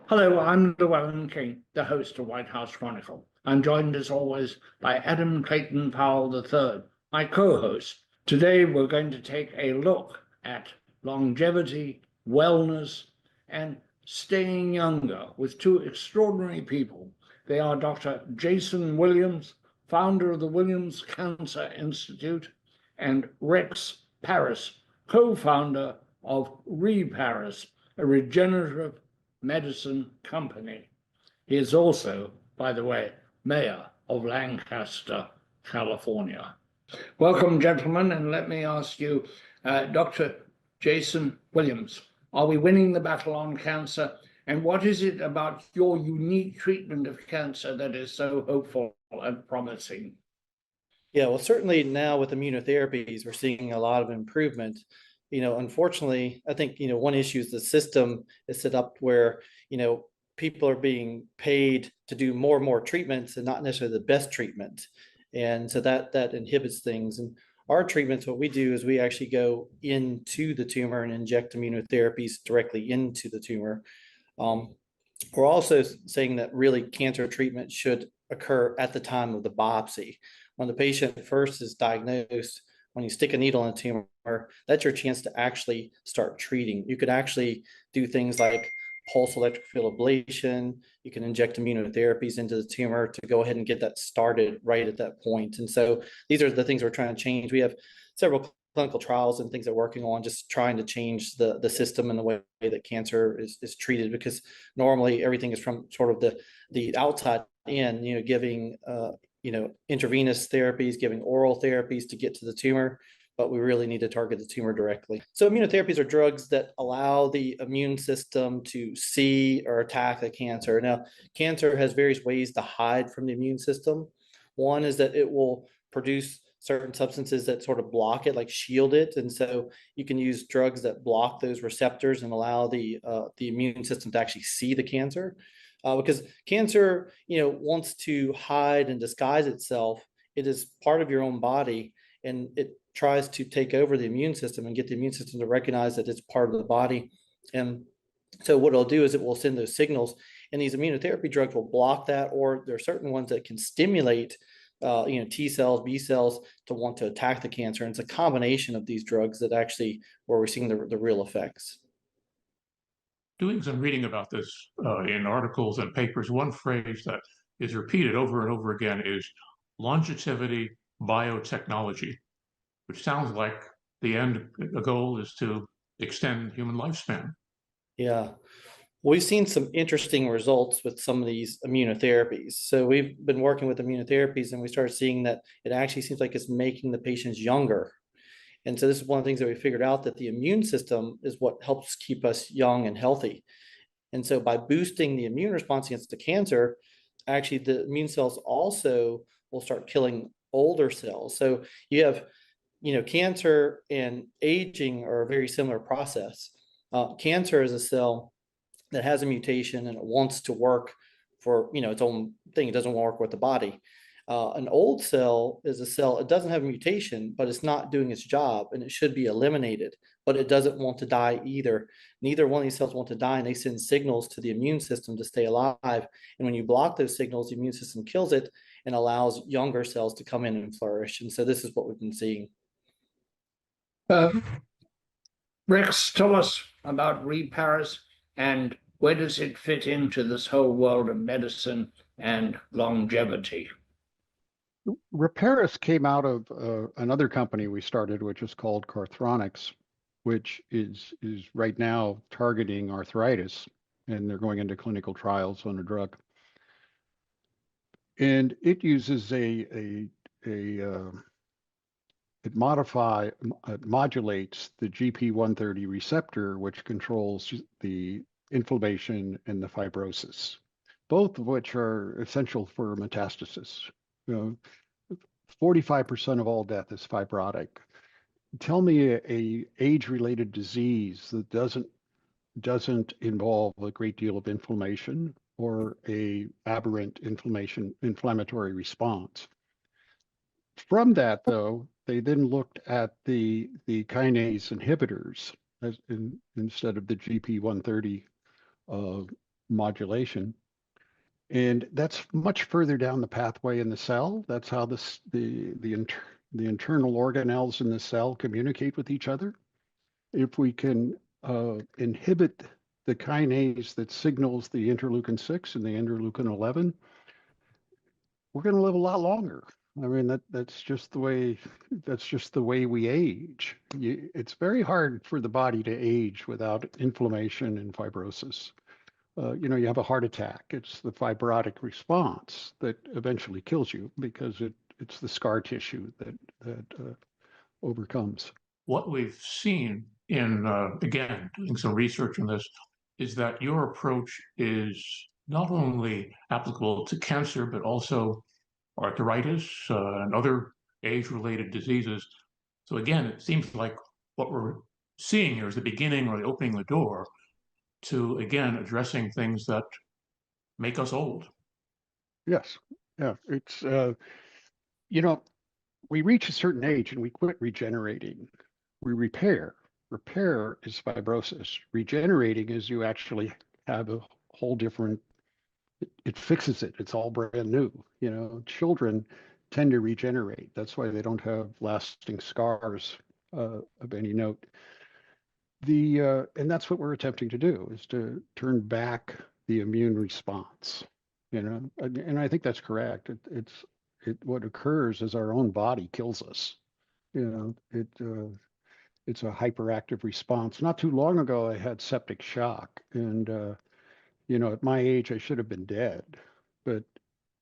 Hello, I'm Llewellyn, the host of House Chronicle. I'm joined as always by Adam Clayton Powell III, my co-host. Today we're going to take a look at longevity, wellness, and staying younger with two extraordinary people. They are Dr. Jason Williams, founder of the Williams Cancer Institute, and Rex Parris, co-founder of ReParris, a regenerative medicine company. He is also, by the way, mayor of Lancaster, California. Welcome, gentlemen, and let me ask you, Dr. Jason Williams, are we winning the battle on cancer? And what is it about your unique treatment of cancer that is so hopeful and promising? Yeah, well, certainly now with immunotherapies, we're seeing a lot of improvement. Unfortunately, I think, one issue is the system is set up where, people are being paid to do more and more treatments and not necessarily the best treatment. And so that inhibits things. And our treatments, what we do is we actually go into the tumor and inject immunotherapies directly into the tumor. We're also saying that really cancer treatment should occur at the time of the biopsy. When the patient first is diagnosed, when you stick a needle in a tumor, that's your chance to actually start treating. You could actually do things like pulse electric field ablation. You can inject immunotherapies into the tumor to go ahead and get that started right at that point. And so these are the things we're trying to change. We have several clinical trials and things that we're working on, just trying to change the system and the way that cancer is treated, because normally everything is from sort of the outside in, giving intravenous therapies, giving oral therapies to get to the tumor, but we really need to target the tumor directly. So immunotherapies are drugs that allow the immune system to see or attack the cancer. Now, cancer has various ways to hide from the immune system. One is that it will produce certain substances that sort of block it, like shield it. And so you can use drugs that block those receptors and allow the immune system to actually see the cancer. Because cancer, wants to hide and disguise itself. It is part of your own body, and it tries to take over the immune system and get the immune system to recognize that it's part of the body. And so what it'll do is it will send those signals, and these immunotherapy drugs will block that, or there are certain ones that can stimulate T cells, B cells to want to attack the cancer. And it's a combination of these drugs that actually where we're seeing the real effects. Doing some reading about this in articles and papers, one phrase that is repeated over and over again is longevity biotechnology, which sounds like the goal is to extend human lifespan. Yeah. We've seen some interesting results with some of these immunotherapies. So we've been working with immunotherapies, and we started seeing that it actually seems like it's making the patients younger. And so this is one of the things that we figured out, that the immune system is what helps keep us young and healthy. And so by boosting the immune response against the cancer, actually the immune cells also will start killing older cells. So you have, cancer and aging are a very similar process. Cancer is a cell that has a mutation and it wants to work for, its own thing. It doesn't work with the body. An old cell is a cell, it doesn't have a mutation, but it's not doing its job and it should be eliminated, but it doesn't want to die either. Neither one of these cells want to die, and they send signals to the immune system to stay alive. And when you block those signals, the immune system kills it and allows younger cells to come in and flourish. And so this is what we've been seeing. Rex, tell us about ReParris and where does it fit into this whole world of medicine and longevity? ReParris came out of another company we started, which is called Carthronics, which is right now targeting arthritis, and they're going into clinical trials on a drug. And it uses it modulates the GP130 receptor, which controls the inflammation and the fibrosis, both of which are essential for metastasis. 45% of all death is fibrotic. Tell me a age-related disease that doesn't involve a great deal of inflammation or a aberrant inflammatory response. From that, though, they then looked at the kinase inhibitors instead of the GP130 modulation. And that's much further down the pathway in the cell. That's how the internal organelles in the cell communicate with each other. If we can inhibit the kinase that signals the interleukin 6 and the interleukin 11, we're going to live a lot longer. I mean, that's just the way we age. It's very hard for the body to age without inflammation and fibrosis. You have a heart attack. It's the fibrotic response that eventually kills you because it's the scar tissue that overcomes. What we've seen in, again, doing some research on this, is that your approach is not only applicable to cancer, but also arthritis and other age-related diseases. So again, it seems like what we're seeing here is the beginning or the opening the door to, again, addressing things that make us old. Yes. Yeah. It's, we reach a certain age and we quit regenerating. We repair. Repair is fibrosis. Regenerating is you actually have a whole different, it fixes it. It's all brand new. Children tend to regenerate. That's why they don't have lasting scars of any note. And that's what we're attempting to do, is to turn back the immune response. And I think that's correct. What occurs is our own body kills us. It's a hyperactive response. Not too long ago, I had septic shock, and at my age, I should have been dead, but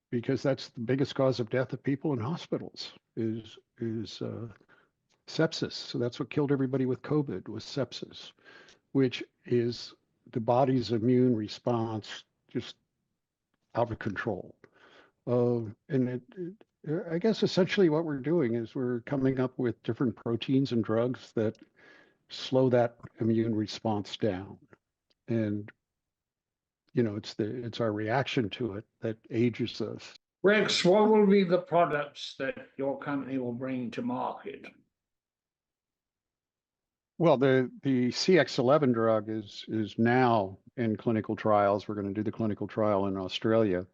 because that's the biggest cause of death of people in hospitals is sepsis. So that's what killed everybody with COVID, was sepsis, which is the body's immune response just out of control. And I guess essentially what we're doing is we're coming up with different proteins and drugs that slow that immune response down. And it's our reaction to it that ages us. Rex, what will be the products that your company will bring to market? Well, the CX11 drug is now in clinical trials. We're going to do the clinical trial in Australia.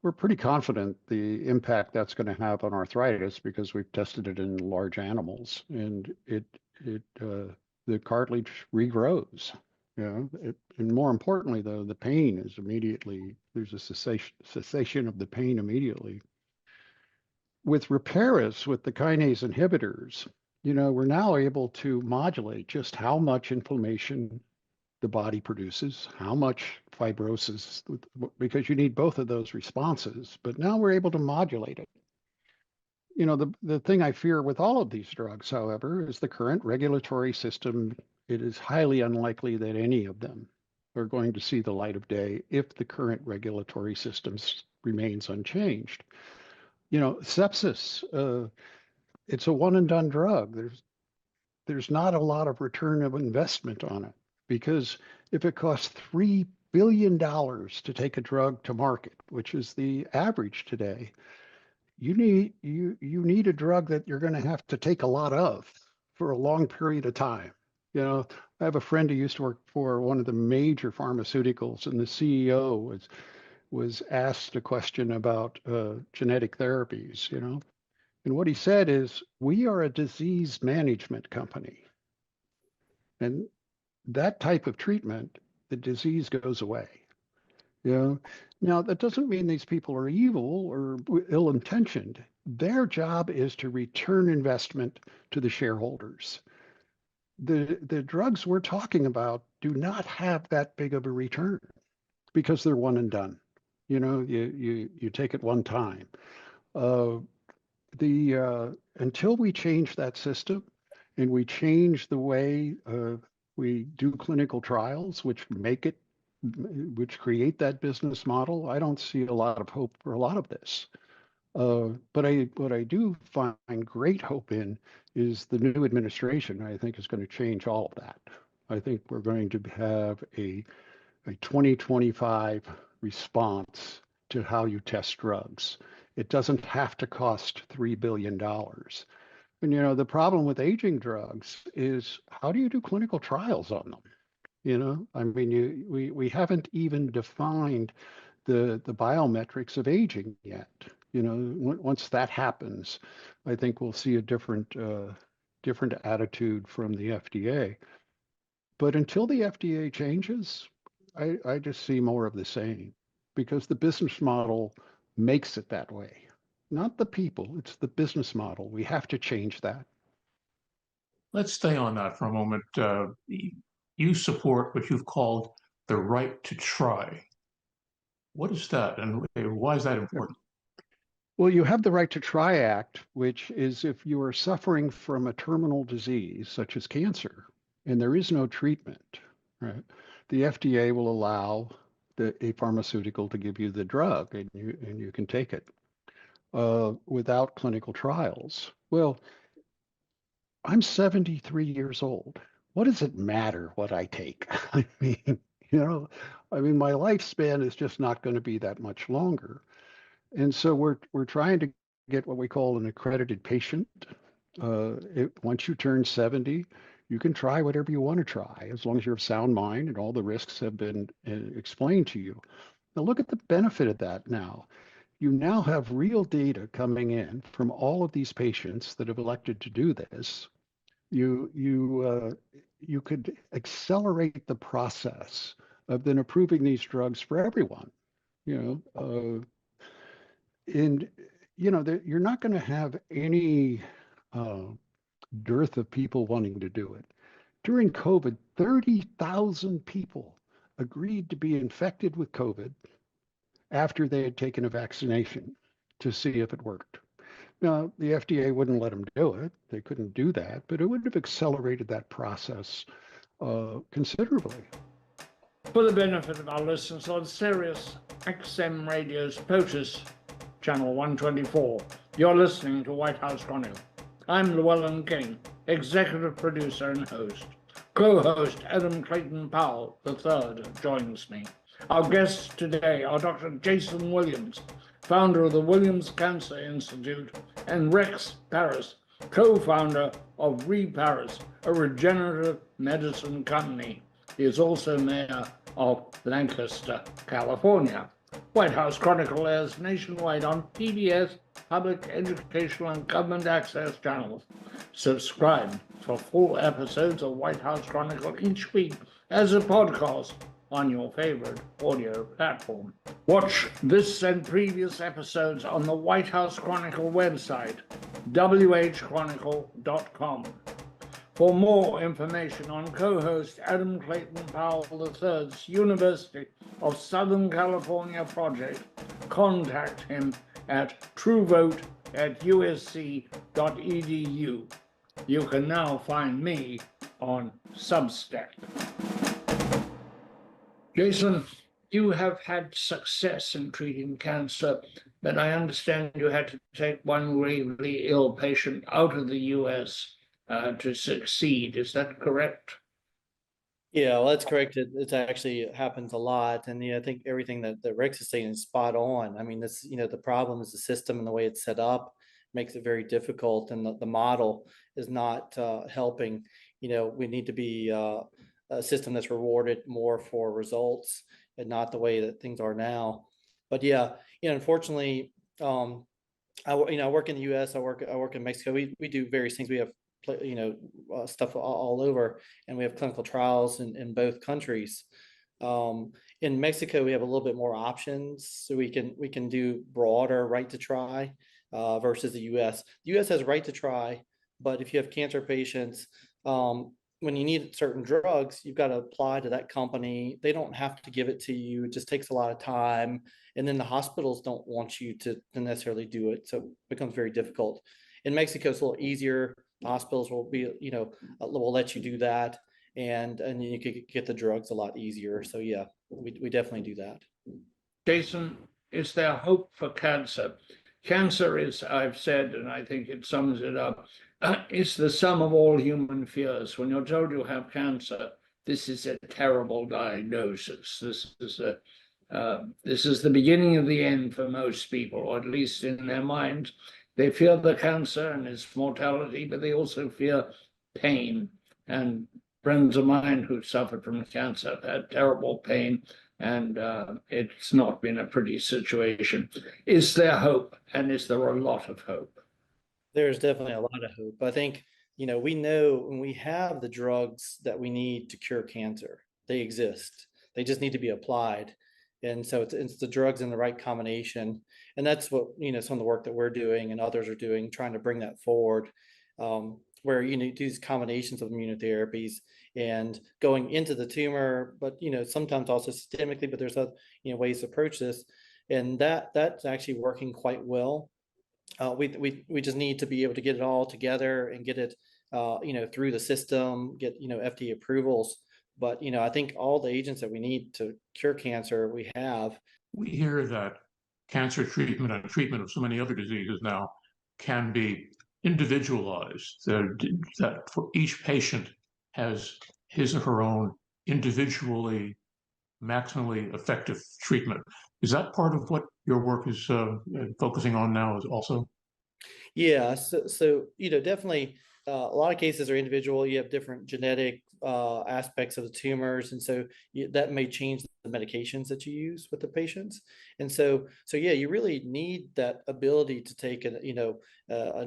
We're pretty confident the impact that's going to have on arthritis because we've tested it in large animals, and the cartilage regrows. And more importantly, though, the pain is immediately, there's a cessation of the pain immediately. With ReParris, with the kinase inhibitors, we're now able to modulate just how much inflammation the body produces, how much fibrosis, because you need both of those responses, but now we're able to modulate it. The thing I fear with all of these drugs, however, is the current regulatory system. It is highly unlikely that any of them are going to see the light of day if the current regulatory systems remains unchanged. Sepsis, it's a one and done drug. There's not a lot of return of investment on it, because if it costs $3 billion to take a drug to market, which is the average today, you need a drug that you're going to have to take a lot of for a long period of time. I have a friend who used to work for one of the major pharmaceuticals, and the CEO was asked a question about genetic therapies, and what he said is, we are a disease management company. And that type of treatment, the disease goes away. Now, that doesn't mean these people are evil or ill-intentioned. Their job is to return investment to the shareholders. The drugs we're talking about do not have that big of a return because they're one and done. You take it one time. Until we change that system and we change the way we do clinical trials, which create that business model, I don't see a lot of hope for a lot of this. But what I do find great hope in is the new administration. I think is going to change all of that. I think we're going to have a 2025 response to how you test drugs. It doesn't have to cost $3 billion. And the problem with aging drugs is, how do you do clinical trials on them? You know, I mean, we haven't even defined the biometrics of aging yet. You know, once that happens, I think we'll see a different attitude from the FDA. But until the FDA changes, I just see more of the same because the business model makes it that way. Not the people, it's the business model. We have to change that. Let's stay on that for a moment. You support what you've called the right to try. What is that, and why is that important? Well, you have the Right to Try Act, which is if you are suffering from a terminal disease such as cancer and there is no treatment, right? The FDA will allow a pharmaceutical to give you the drug and you can take it without clinical trials. Well, I'm 73 years old. What does it matter what I take? I mean, my lifespan is just not going to be that much longer. And so we're trying to get what we call an accredited patient. Once you turn 70, you can try whatever you want to try, as long as you're of sound mind and all the risks have been explained to you. Now look at the benefit of that now. You now have real data coming in from all of these patients that have elected to do this. You could accelerate the process of then approving these drugs for everyone. And you're not going to have any dearth of people wanting to do it. During COVID, 30,000 people agreed to be infected with COVID after they had taken a vaccination to see if it worked. Now, the FDA wouldn't let them do it. They couldn't do that, but it would have accelerated that process considerably. For the benefit of our listeners on Sirius XM Radio's POTUS, Channel 124, you're listening to White House Chronicle. I'm Llewellyn King, executive producer and host. Co-host Adam Clayton Powell III joins me. Our guests today are Dr. Jason Williams, founder of the Williams Cancer Institute, and Rex Parris, co-founder of ReParris, a regenerative medicine company. He is also mayor of Lancaster, California. White House Chronicle airs nationwide on PBS, public, educational, and government access channels. Subscribe for full episodes of White House Chronicle each week as a podcast on your favorite audio platform. Watch this and previous episodes on the White House Chronicle website, whchronicle.com. For more information on co-host Adam Clayton Powell III's University of Southern California project, contact him at truevote@usc.edu. You can now find me on Substack. Jason, you have had success in treating cancer, but I understand you had to take one gravely ill patient out of the U.S. To succeed. Is that correct? Yeah, well, that's correct. It actually happens a lot. And I think everything that Rex is saying is spot on. I mean, the problem is the system and the way it's set up makes it very difficult. And the model is not helping. We need to be a system that's rewarded more for results and not the way that things are now. But unfortunately, I work in the U.S. I work in Mexico. We do various things. We have stuff all over, and we have clinical trials in both countries. In Mexico, we have a little bit more options, so we can do broader right to try versus the U.S. The U.S. has right to try, but if you have cancer patients, when you need certain drugs, you've got to apply to that company. They don't have to give it to you. It just takes a lot of time, and then the hospitals don't want you to necessarily do it, so it becomes very difficult. In Mexico, it's a little easier. The hospitals will be, will let you do that, and you could get the drugs a lot easier. So yeah, we definitely do that. Jason, is there hope for cancer? Cancer is, I've said, and I think it sums it up, it's the sum of all human fears. When you're told you have cancer, this is a terrible diagnosis. This is the beginning of the end for most people, or at least in their minds. They fear the cancer and its mortality, but they also fear pain and friends of mine who suffered from cancer have had terrible pain, and it's not been a pretty situation. Is there hope, and is there a lot of hope? There's definitely a lot of hope. I think, we know when we have the drugs that we need to cure cancer, they exist. They just need to be applied. And so it's the drugs in the right combination. And that's what, some of the work that we're doing and others are doing, trying to bring that forward, where, these combinations of immunotherapies and going into the tumor, but, sometimes also systemically, but there's other, ways to approach this. And that's actually working quite well. We just need to be able to get it all together and get it, through the system, get, FDA approvals. But, I think all the agents that we need to cure cancer, we have. We hear that cancer treatment and treatment of so many other diseases now can be individualized, that for each patient has his or her own individually maximally effective treatment. Is that part of what your work is focusing on now? Is also? Yeah, so definitely a lot of cases are individual. You have different genetic aspects of the tumors, and so that may change the medications that you use with the patients. And so yeah, you really need that ability to take an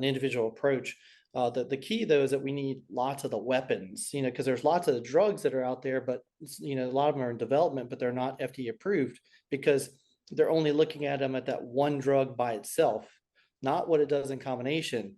individual approach. The key though is that we need lots of the weapons, because there's lots of the drugs that are out there, but a lot of them are in development, but they're not FDA approved because they're only looking at them at that one drug by itself, not what it does in combination.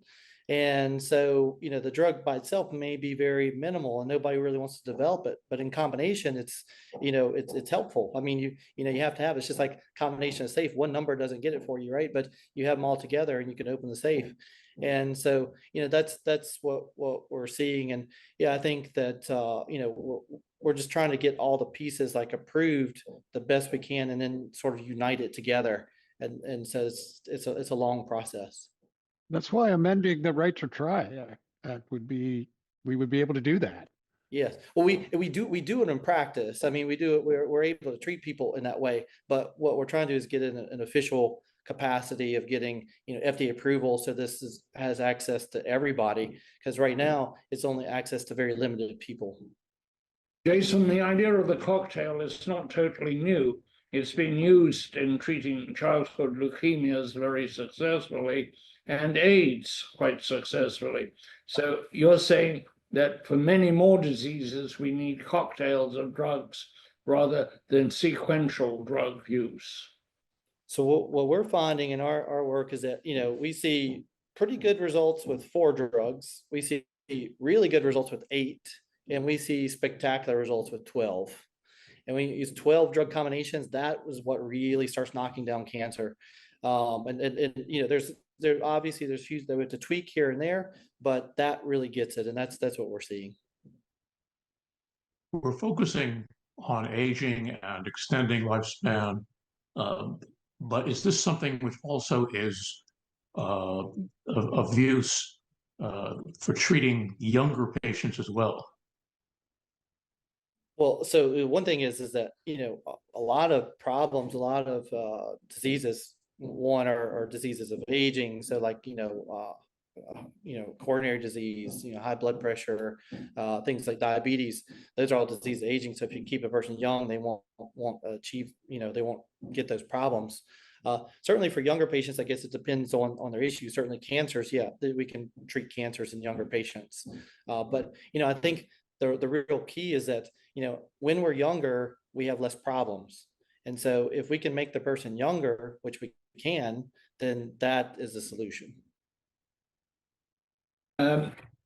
And so, the drug by itself may be very minimal and nobody really wants to develop it, but in combination, it's helpful. I mean, you have to have, it's just like combination of safe. One number doesn't get it for you, right? But you have them all together and you can open the safe. And so, that's what we're seeing. And yeah, I think that, we're just trying to get all the pieces like approved the best we can and then sort of unite it together. And so it's a long process. That's why amending the right to try we would be able to do that. Yes. Well, we do it in practice. I mean, we do it. We're able to treat people in that way. But what we're trying to do is get in an official capacity of getting FDA approval, so this has access to everybody. Because right now it's only access to very limited people. Jason, the idea of the cocktail is not totally new. It's been used in treating childhood leukemias very successfully and AIDS quite successfully. So you're saying that for many more diseases, we need cocktails of drugs rather than sequential drug use. So what we're finding in our work is that, we see pretty good results with 4 drugs. We see really good results with 8, and we see spectacular results with 12. And when you use 12 drug combinations, that was what really starts knocking down cancer. There's obviously huge to tweak here and there, but that really gets it, and that's what we're seeing. We're focusing on aging and extending lifespan, but is this something which also is of use for treating younger patients as well? Well, so one thing is that, a lot of problems, a lot of diseases, one are diseases of aging. So like, coronary disease, high blood pressure, things like diabetes, those are all disease of aging. So if you keep a person young, they won't achieve, they won't get those problems. Certainly for younger patients, I guess it depends on their issue. Certainly cancers, yeah, we can treat cancers in younger patients. But, I think the real key is that, when we're younger, we have less problems. And so if we can make the person younger, which we can, then that is the solution.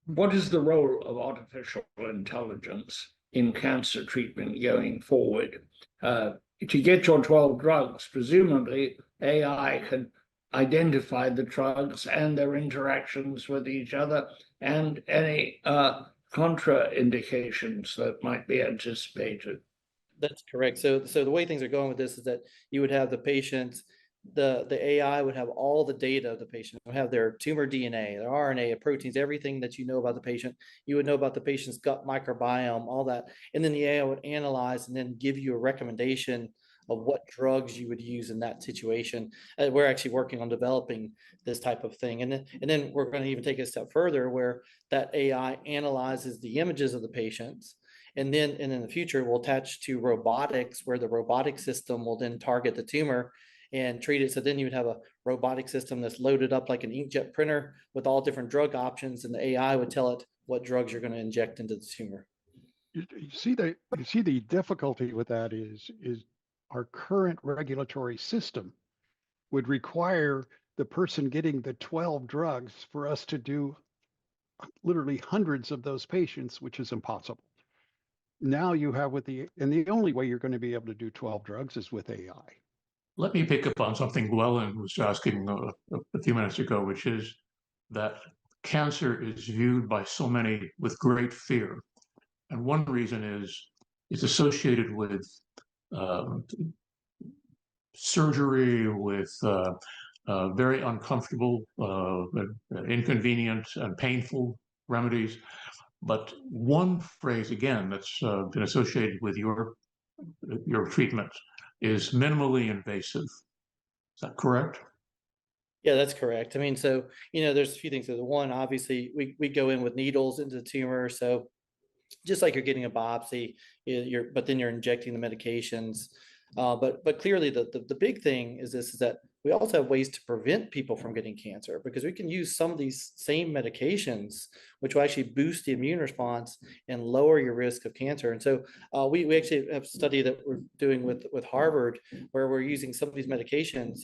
What is the role of artificial intelligence in cancer treatment going forward? To get your 12 drugs, presumably AI can identify the drugs and their interactions with each other and any contraindications that might be anticipated. That's correct. So the way things are going with this is that you would have the patients, the AI would have all the data of the patient, would have their tumor DNA, their RNA, proteins, everything that you know about the patient. You would know about the patient's gut microbiome, all that. And then the AI would analyze and then give you a recommendation of what drugs you would use in that situation. We're actually working on developing this type of thing. And then we're going to even take it a step further where that AI analyzes the images of the patients And then in the future, we'll attach to robotics, where the robotic system will then target the tumor and treat it. So then you would have a robotic system that's loaded up like an inkjet printer with all different drug options, and the AI would tell it what drugs you're going to inject into the tumor. You see the difficulty with that is our current regulatory system would require the person getting the 12 drugs for us to do literally hundreds of those patients, which is impossible. Now you have and the only way you're going to be able to do 12 drugs is with AI. Let me pick up on something Llewellyn was asking a few minutes ago, which is that cancer is viewed by so many with great fear. And one reason is it's associated with surgery, with very uncomfortable, inconvenient, and painful remedies. But one phrase, again, that's been associated with your treatment is minimally invasive. Is that correct? Yeah, that's correct. I mean, so, there's a few things. So the one, obviously, we go in with needles into the tumor. So just like you're getting a biopsy, but then you're injecting the medications. But clearly the big thing is that we also have ways to prevent people from getting cancer, because we can use some of these same medications, which will actually boost the immune response and lower your risk of cancer. And so we actually have a study that we're doing with Harvard, where we're using some of these medications,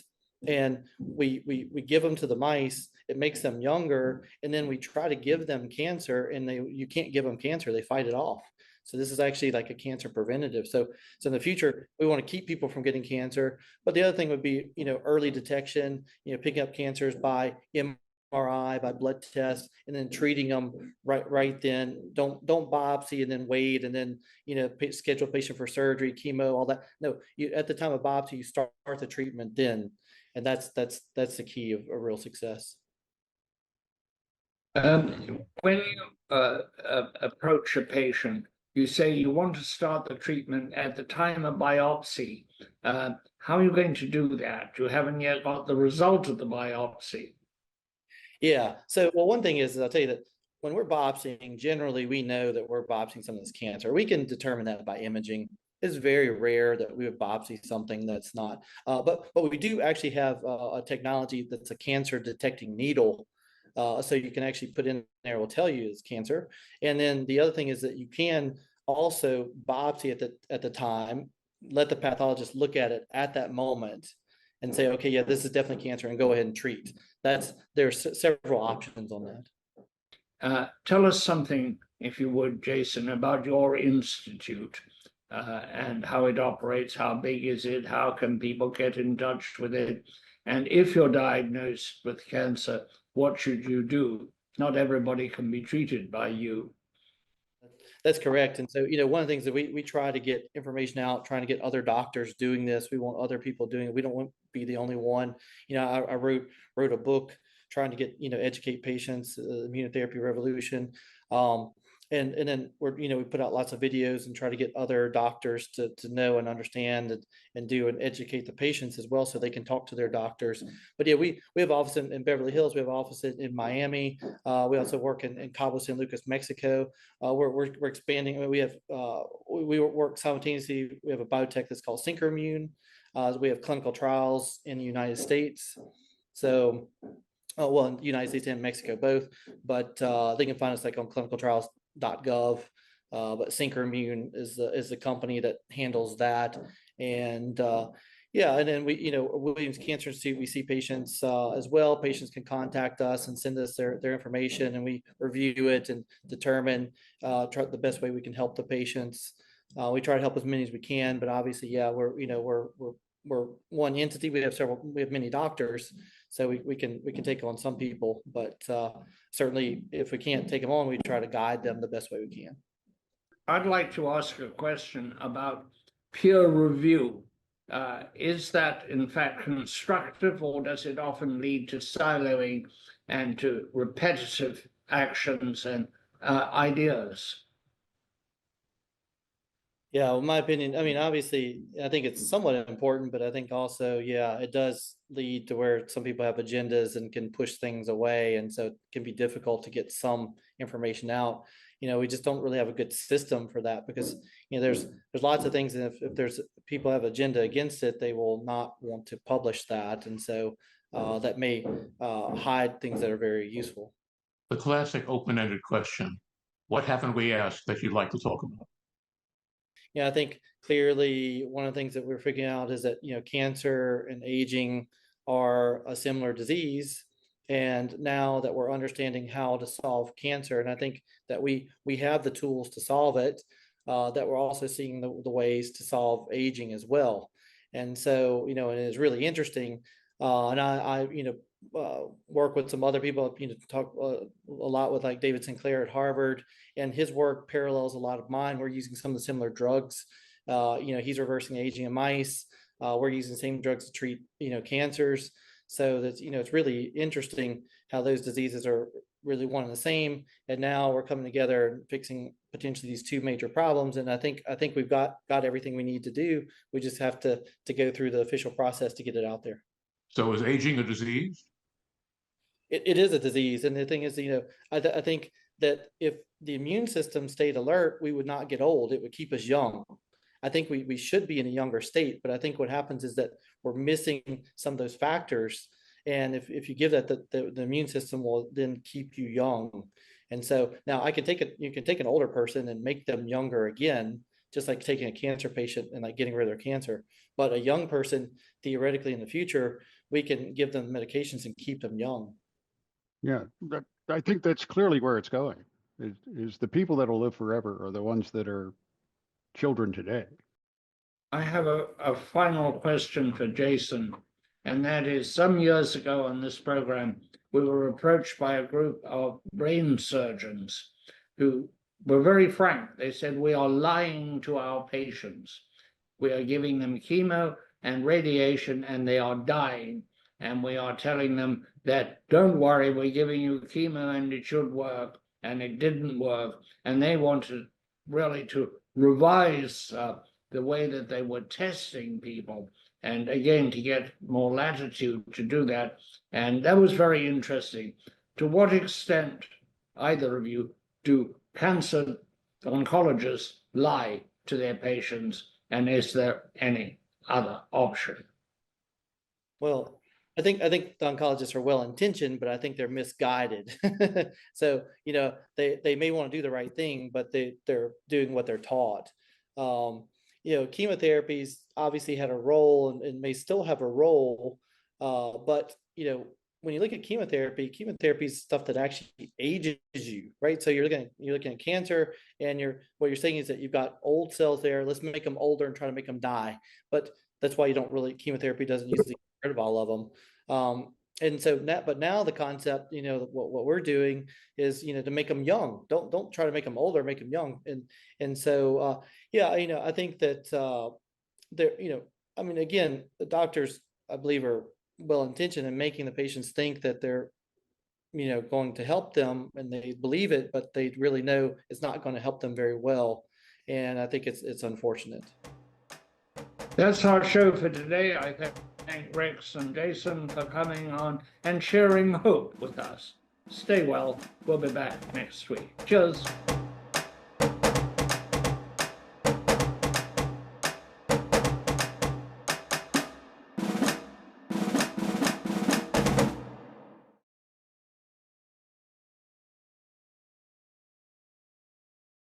and we give them to the mice. It makes them younger, and then we try to give them cancer, and you can't give them cancer. They fight it off. So this is actually like a cancer preventative. So in the future, we want to keep people from getting cancer. But the other thing would be, early detection, picking up cancers by MRI, by blood tests, and then treating them right then. Don't biopsy and then wait, and then schedule a patient for surgery, chemo, all that. No, at the time of biopsy, you start the treatment then, and that's the key of a real success. When you approach a patient, you say you want to start the treatment at the time of biopsy. How are you going to do that? You haven't yet got the result of the biopsy. Yeah. So, well, one thing is I'll tell you that when we're biopsying, generally we know that we're biopsying some of this cancer. We can determine that by imaging. It's very rare that we would biopsy something that's not. But we do actually have a technology that's a cancer detecting needle. So you can actually put in there, will tell you it's cancer. And then the other thing is that you can also biopsy at the time, let the pathologist look at it at that moment and say, okay, yeah, this is definitely cancer, and go ahead and treat. There's several options on that. Tell us something, if you would, Jason, about your institute and how it operates. How big is it? How can people get in touch with it? And if you're diagnosed with cancer, what should you do? Not everybody can be treated by you. That's correct. And so, one of the things that we try to get information out, trying to get other doctors doing this. We want other people doing it. We don't want to be the only one. I wrote a book trying to get, educate patients, immunotherapy revolution. And then we put out lots of videos and try to get other doctors to know and understand and do and educate the patients as well, so they can talk to their doctors. But yeah, we have office in Beverly Hills. We have office in Miami. We also work in Cabo San Lucas, Mexico. We're expanding. We work simultaneously. We have a biotech that's called SynchroImmune. We have clinical trials in the United States. So, in the United States and Mexico both. But they can find us like on clinicaltrials.gov. But SynchroImmune is the company that handles that. And and then Williams Cancer Institute, we see patients as well. Patients can contact us and send us their information, and we review it and determine the best way we can help the patients. We try to help as many as we can, but obviously, we're one entity. We have many doctors, so we can take on some people, but certainly if we can't take them on, we try to guide them the best way we can. I'd like to ask a question about peer review. Is that in fact constructive, or does it often lead to siloing and to repetitive actions and ideas? Yeah, well, in my opinion, I mean, obviously, I think it's somewhat important, but I think also, it does lead to where some people have agendas and can push things away. And so it can be difficult to get some information out. we just don't really have a good system for that, because there's lots of things, and if there's people have agenda against it, they will not want to publish that, and so that may hide things that are very useful. The classic open-ended question: what haven't we asked that you'd like to talk about? Yeah, I think clearly one of the things that we're figuring out is that cancer and aging are a similar disease. And now that we're understanding how to solve cancer, and I think that we have the tools to solve it, that we're also seeing the ways to solve aging as well. And so, and it's really interesting. And I work with some other people, talk a lot with like David Sinclair at Harvard, and his work parallels a lot of mine. We're using some of the similar drugs. He's reversing aging in mice. We're using the same drugs to treat, cancers. So that's, it's really interesting how those diseases are really one and the same. And now we're coming together and fixing potentially these two major problems. And I think we've got everything we need to do. We just have to go through the official process to get it out there. So is aging a disease? It is a disease. And the thing is, I think that if the immune system stayed alert, we would not get old. It would keep us young. I think we should be in a younger state, but I think what happens is that we're missing some of those factors. And if you give that, the immune system will then keep you young. And so now you can take an older person and make them younger again, just like taking a cancer patient and like getting rid of their cancer. But a young person, theoretically in the future, we can give them medications and keep them young. Yeah, I think that's clearly where it's going. Is the people that will live forever are the ones that are children today. I have a final question for Jason, and that is, some years ago on this program, we were approached by a group of brain surgeons who were very frank. They said, we are lying to our patients. We are giving them chemo and radiation, and they are dying. And we are telling them that, don't worry, we're giving you chemo and it should work, and it didn't work. And they wanted really to revise the way that they were testing people, and again, to get more latitude to do that. And that was very interesting. To what extent, either of you, do cancer oncologists lie to their patients, and is there any other option? Well, I think the oncologists are well-intentioned, but I think they're misguided. So, they may want to do the right thing, but they're doing what they're taught. Chemotherapies obviously had a role and may still have a role. But, when you look at chemotherapy is stuff that actually ages you, right? So you're looking at cancer, and what you're saying is that you've got old cells there. Let's make them older and try to make them die. But that's why chemotherapy doesn't usually get rid of all of them. And so now the concept, what we're doing is, to make them young. Don't try to make them older, make them young. And so, I think that again, the doctors, I believe, are well-intentioned in making the patients think that they're, going to help them, and they believe it, but they really know it's not going to help them very well. And I think it's unfortunate. That's our show for today. I thank Rex and Jason for coming on and sharing hope with us. Stay well. We'll be back next week. Cheers.